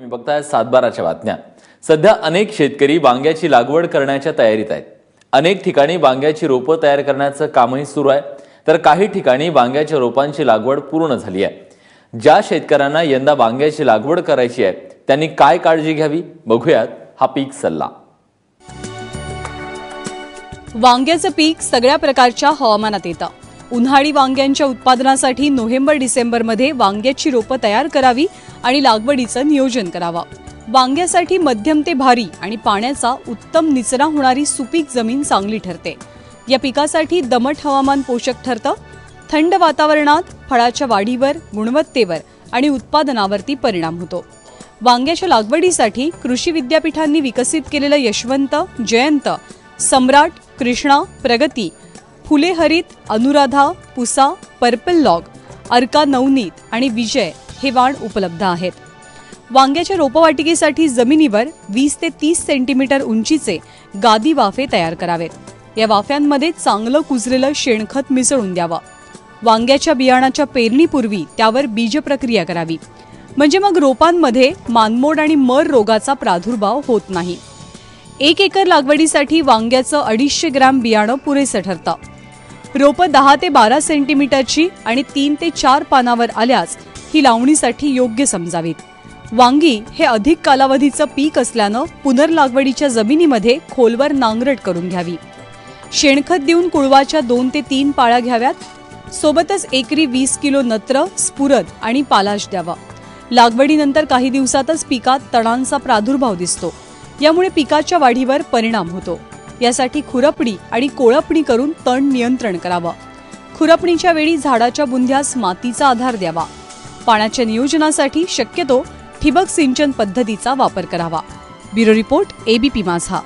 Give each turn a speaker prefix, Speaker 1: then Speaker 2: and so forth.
Speaker 1: तुम्ही बघताय 7/12च्या बातम्या। सध्या अनेक शेतकरी वांग्याची लागवड करण्याच्या तयारीत आहेत। अनेक ठिकाणी वांग्याची रोपं तयार करण्याचं कामही सुरू आहे, तर काही ठिकाणी वांग्याच्या रोपांची लागवड पूर्ण झाली आहे। ज्या शेतकऱ्यांना यंदा वांग्याची लागवड करायची आहे त्यांनी काय काळजी घ्यावी बघूयात हा पीक सल्ला।
Speaker 2: वांग्याचं पीक सगळ्या प्रकारच्या हवामानात येतं। उन्हाळी वांग्यांच्या उत्पादनासाठी नोव्हेंबर-डिसेंबरमध्ये वांग्याची रोपं तयार करावी आणि लागवडीचं नियोजन करावं। वांग्यासाठी मध्यम ते भारी आणि पाण्याचा उत्तम निचरा होणारी सुपीक जमीन चांगली ठरते। या पिकासाठी दमट हवामान पोषक ठरतं। थंड वातावरणात फळाच्या वाढीवर, गुणवत्तेवर आणि उत्पादनावरती परिणाम होतो। वांग्याच्या लागवडीसाठी कृषी विद्यापीठांनी विकसित केलेलं यशवंत, जयंत, सम्राट, कृष्णा, प्रगती, फुले हरित, अनुराधा, पुसा, पर्पल लॉग, अर्का नवनीत आणि विजय हे वाण उपलब्ध आहेत। वांग्याच्या रोपवाटिकेसाठी जमिनीवर 20 ते 30 सेंटीमीटर उंचीचे गादी वाफे तयार करावेत। या वाफ्यांमध्ये चांगलं कुजलेलं शेणखत मिसळून द्यावं। वांग्याच्या बियाणाच्या पेरणीपूर्वी त्यावर बीज प्रक्रिया करावी, म्हणजे मग रोपांमध्ये मानमोड आणि मर रोगाचा प्रादुर्भाव होत नाही। 1 एकर लागवडीसाठी वांग्याचं 250 ग्रॅम बियाणं पुरेसं ठरतं। रोपं 10 ते 12 सेंटीमीटरची आणि 3 ते 4 पानावर आल्यास ही लावणीसाठी योग्य समजावीत। वांगी हे अधिक कालावधीचं पीक असल्यानं पुनर्लागवडीच्या जमिनीमध्ये खोलवर नांगरट करून घ्यावी। शेणखत देऊन कुळवाच्या 2 ते 3 पाळ्या घ्याव्यात। सोबतच एकरी 20 किलो नत्र, स्फुरद आणि पालाश द्यावा। लागवडीनंतर काही दिवसातच पिकात तणांचा प्रादुर्भाव दिसतो, यामुळे पिकाच्या वाढीवर परिणाम होतो। यासाठी खुरपणी आणि कोळपणी करून तण नियंत्रण करावं। खुरपणीच्या वेळी झाडाच्या बुंध्यास मातीचा आधार द्यावा। पाण्याच्या नियोजनासाठी शक्यतो ठिबक सिंचन पद्धतीचा वापर करावा। ब्युरो रिपोर्ट, एबीपी माझा।